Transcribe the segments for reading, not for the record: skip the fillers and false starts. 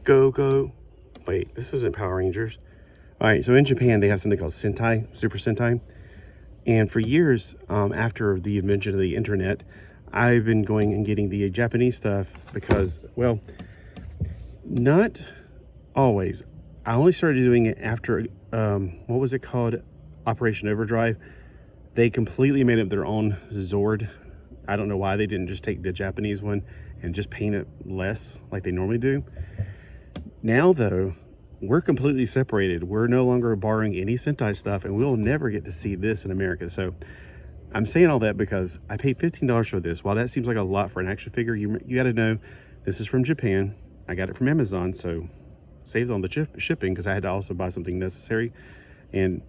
Go. Wait, this isn't Power Rangers. All right, so in Japan, they have something called Sentai, Super Sentai. And for years, after the invention of the internet, I've been going and getting the Japanese stuff because, well, not always. I only started doing it after, what was it called? Operation Overdrive. They completely made up their own Zord. I don't know why they didn't just take the Japanese one and just paint it less like they normally do. Now, though, we're completely separated. We're no longer borrowing any Sentai stuff, and we'll never get to see this in America. So I'm saying all that because I paid $15 for this. While that seems like a lot for an action figure, you got to know this is from Japan. I got it from Amazon, so saved on the shipping because I had to also buy something necessary. And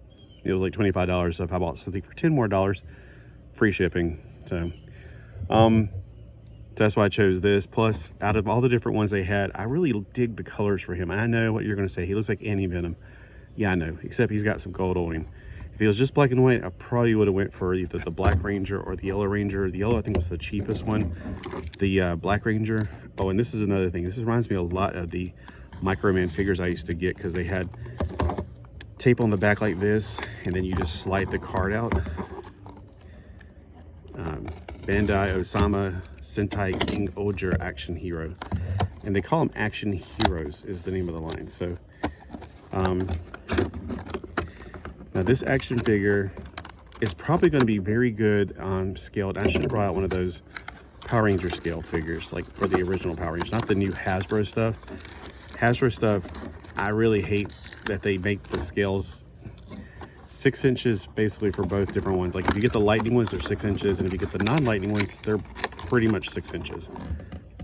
it was like $25. So if I bought something for $10 more, free shipping. So that's why I chose this. Plus, out of all the different ones they had, I really dig the colors for him. I know what you're going to say. He looks like Anti-Venom. Yeah, I know. Except he's got some gold on him. If he was just black and white, I probably would have went for either the Black Ranger or the Yellow Ranger. The yellow, I think, was the cheapest one. The Black Ranger. Oh, and this is another thing. This reminds me a lot of the Microman figures I used to get because they had tape on the back like this, and then you just slide the card out. Bandai Ohsama Sentai King Ohger Action Hero, and they call them Action Heroes is the name of the line. So now this action figure is probably going to be very good scaled. I should have brought out one of those Power Ranger scale figures, like for the original Power Rangers, not the new Hasbro stuff. Hasbro stuff, I really hate that they make the scales 6 inches basically for both different ones. Like if you get the lightning ones, they're 6 inches, and if you get the non-lightning ones, they're pretty much 6 inches.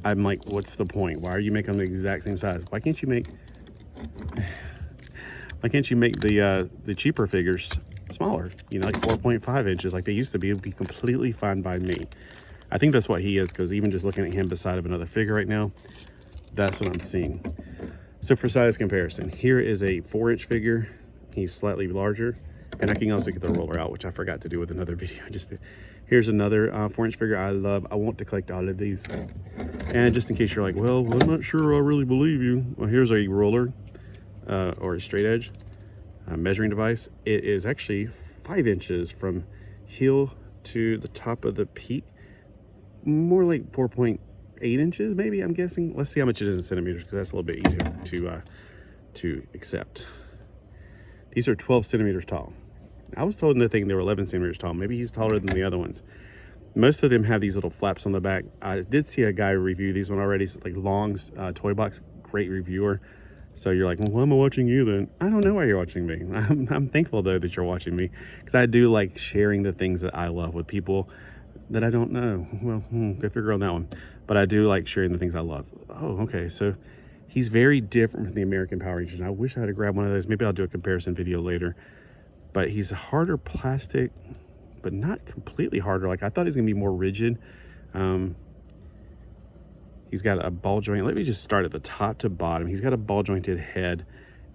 I'm like, what's the point? Why are you making them the exact same size? Why can't you make the cheaper figures smaller? You know, like 4.5 inches like they used to be. It would be completely fine by me. I think that's what he is, because even just looking at him beside of another figure right now, that's what I'm seeing. So for size comparison, here is a 4-inch figure. He's slightly larger. And I can also get the roller out, which I forgot to do with another video. Here's another 4-inch figure I love. I want to collect all of these. And just in case you're like, well, I'm not sure I really believe you. Well, here's a roller or a straight edge measuring device. It is actually 5 inches from heel to the top of the peak. More like 4.8 inches, maybe, I'm guessing. Let's see how much it is in centimeters, because that's a little bit easier to accept. These are 12 centimeters tall. I was told in the thing they were 11 centimeters tall. Maybe he's taller than the other ones. Most of them have these little flaps on the back. I did see a guy review these one already, like Long's Toy Box, great reviewer. So you're like, well, why am I watching you then? I don't know why you're watching me. I'm thankful though that you're watching me, because I do like sharing the things that I love with people that I don't know. Well, go figure on that one. But I do like sharing the things I love. Oh, okay. So he's very different from the American Power Rangers. And I wish I had grabbed one of those. Maybe I'll do a comparison video later. But he's a harder plastic, but not completely harder. Like I thought he was gonna be more rigid. He's got a ball joint. Let me just start at the top to bottom. He's got a ball jointed head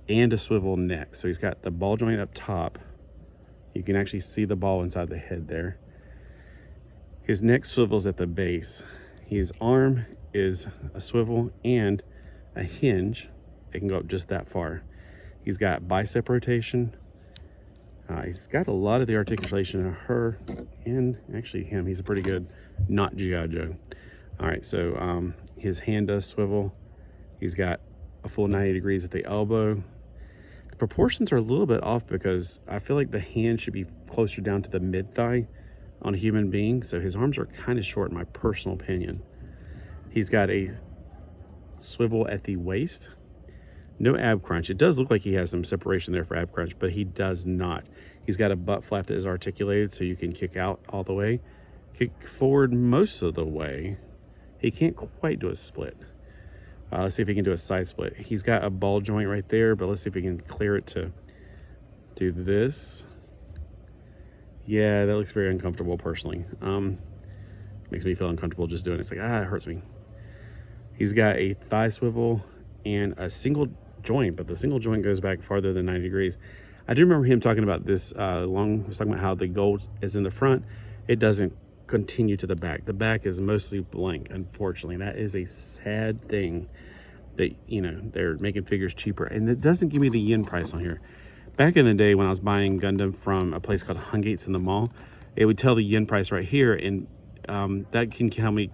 and a swivel neck. So he's got the ball joint up top. You can actually see the ball inside the head there. His neck swivels at the base. His arm is a swivel and a hinge. It can go up just that far. He's got bicep rotation. He's got a lot of the articulation of her and actually him. He's a pretty good, not G.I. Joe. All right, so his hand does swivel. He's got a full 90 degrees at the elbow. The proportions are a little bit off because I feel like the hand should be closer down to the mid-thigh on a human being. So his arms are kind of short in my personal opinion. He's got a swivel at the waist. No ab crunch. It does look like he has some separation there for ab crunch, but he does not. He's got a butt flap that is articulated so you can kick out all the way. Kick forward most of the way. He can't quite do a split. Let's see if he can do a side split. He's got a ball joint right there, but let's see if we can clear it to do this. Yeah, that looks very uncomfortable personally. Makes me feel uncomfortable just doing it. It's like, it hurts me. He's got a thigh swivel and a single joint, but the single joint goes back farther than 90 degrees. I do remember him talking about this he was talking about how the gold is in the front. It doesn't continue to the back. The back is mostly blank, unfortunately. That is a sad thing. They, they're making figures cheaper, and it doesn't give me the yen price on here. Back in the day when I was buying Gundam from a place called Hungates in the mall, it would tell the yen price right here, and that can kind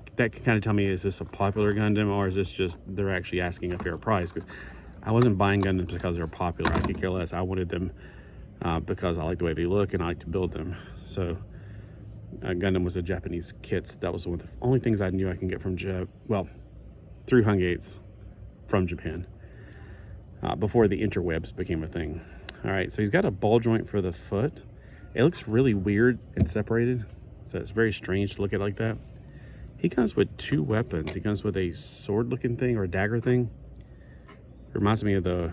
of tell me, is this a popular Gundam, or is this just they're actually asking a fair price? Because I wasn't buying Gundams because they're popular. I could care less. I wanted them because I like the way they look and I like to build them. So Gundam was a Japanese kit. That was one of the only things I knew I can get from through Hungates from Japan before the interwebs became a thing. All right, so he's got a ball joint for the foot. It looks really weird and separated, so it's very strange to look at like that. He comes with 2 weapons. He comes with a sword-looking thing or a dagger thing. Reminds me of the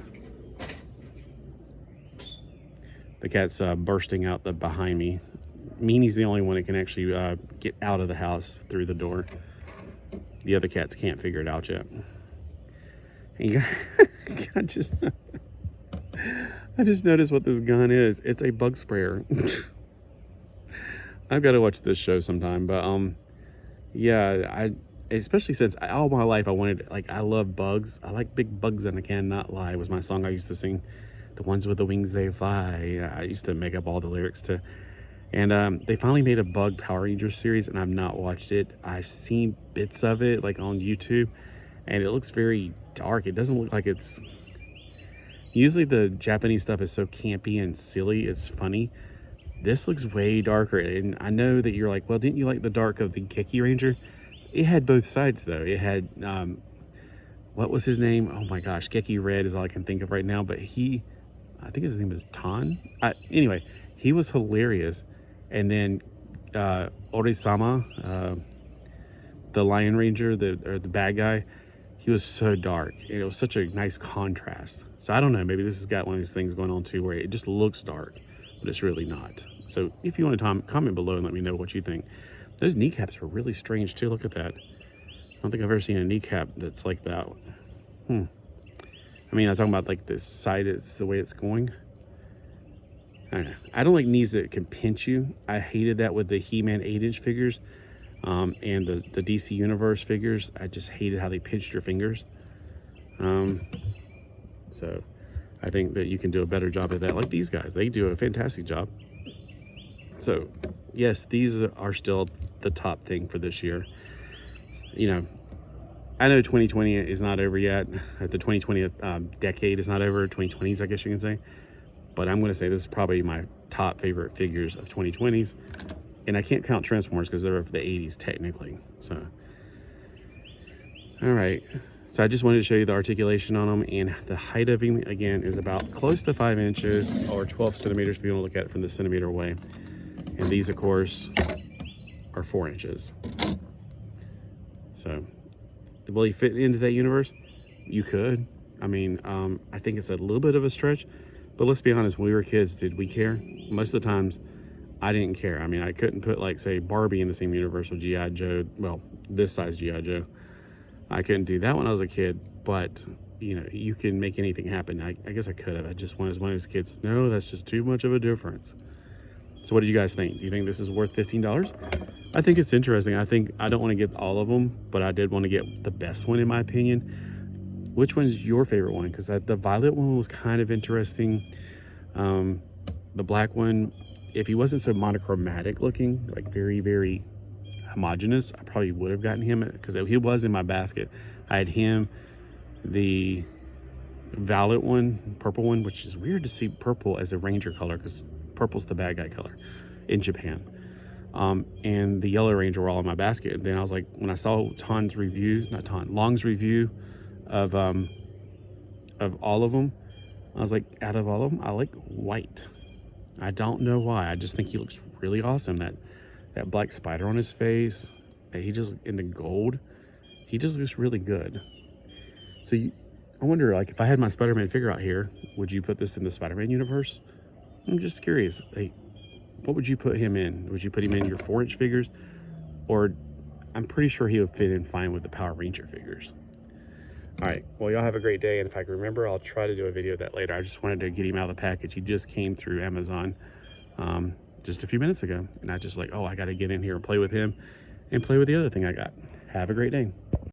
cat's bursting out behind me. Meanie's the only one that can actually get out of the house through the door. The other cats can't figure it out yet. And I just noticed what this gun is. It's a bug sprayer. I've got to watch this show sometime, but yeah, especially since all my life I love bugs. I like big bugs and I cannot lie was my song I used to sing. The ones with the wings they fly. I used to make up all the lyrics to. And they finally made a bug Power Rangers series, and I've not watched it. I've seen bits of it like on YouTube, and it looks very dark. It doesn't look like it's... Usually the Japanese stuff is so campy and silly, it's funny. This looks way darker, and I know that you're like, well, didn't you like the dark of the Keki Ranger? It had both sides, though. It had, what was his name? Oh my gosh, Keki Red is all I can think of right now, but I think his name is Tan. Anyway, he was hilarious. And then Ohsama, the Lion Ranger, the bad guy, he was so dark. It was such a nice contrast. So I don't know, maybe this has got one of these things going on too where it just looks dark, but it's really not. So if you want to comment below and let me know what you think. Those kneecaps were really strange too. Look at that. I don't think I've ever seen a kneecap that's like that. I mean, I'm talking about like this side is the way it's going. I don't know. I don't like knees that can pinch you. I hated that with the He-Man 8-inch figures and the DC Universe figures. I just hated how they pinched your fingers. So I think that you can do a better job at that. Like these guys, they do a fantastic job. So yes, these are still the top thing for this year. I know 2020 is not over yet. The 2020 decade is not over. 2020s, I guess you can say. But I'm going to say this is probably my top favorite figures of 2020s. And I can't count Transformers because they're of the 80s technically. So, all right. So I just wanted to show you the articulation on them. And the height of him, again, is about close to 5 inches or 12 centimeters if you want to look at it from the centimeter away. And these, of course, are 4 inches. So, will he fit into that universe? You could. I mean, I think it's a little bit of a stretch. But let's be honest, when we were kids, did we care? Most of the times, I didn't care. I mean, I couldn't put, like, say, Barbie in the same universe with G.I. Joe. Well, this size G.I. Joe. I couldn't do that when I was a kid. But, you can make anything happen. I guess I could have. I just was one of those kids. No, that's just too much of a difference. So what do you guys think? Do you think this is worth $15? I think it's interesting. I don't want to get all of them, but I did want to get the best one in my opinion. Which one's your favorite one? Because the violet one was kind of interesting. The black one, if he wasn't so monochromatic looking, like very, very homogeneous, I probably would have gotten him because he was in my basket. I had him, the violet one, purple one, which is weird to see purple as a Ranger color because purple's the bad guy color in Japan. And the yellow Ranger were all in my basket. And then I was like, when I saw Long's review of all of them, I was like, out of all of them, I like white. I don't know why. I just think he looks really awesome. That black spider on his face, he just in the gold, he just looks really good. So I wonder, like, if I had my Spider-Man figure out here, would you put this in the Spider-Man universe? I'm just curious. Hey, what would you put him in? Would you put him in your 4-inch figures? Or I'm pretty sure he would fit in fine with the Power Ranger figures. All right, well, y'all have a great day. And if I can remember, I'll try to do a video of that later. I just wanted to get him out of the package. He just came through Amazon just a few minutes ago. And I just like, oh, I got to get in here and play with him and play with the other thing I got. Have a great day.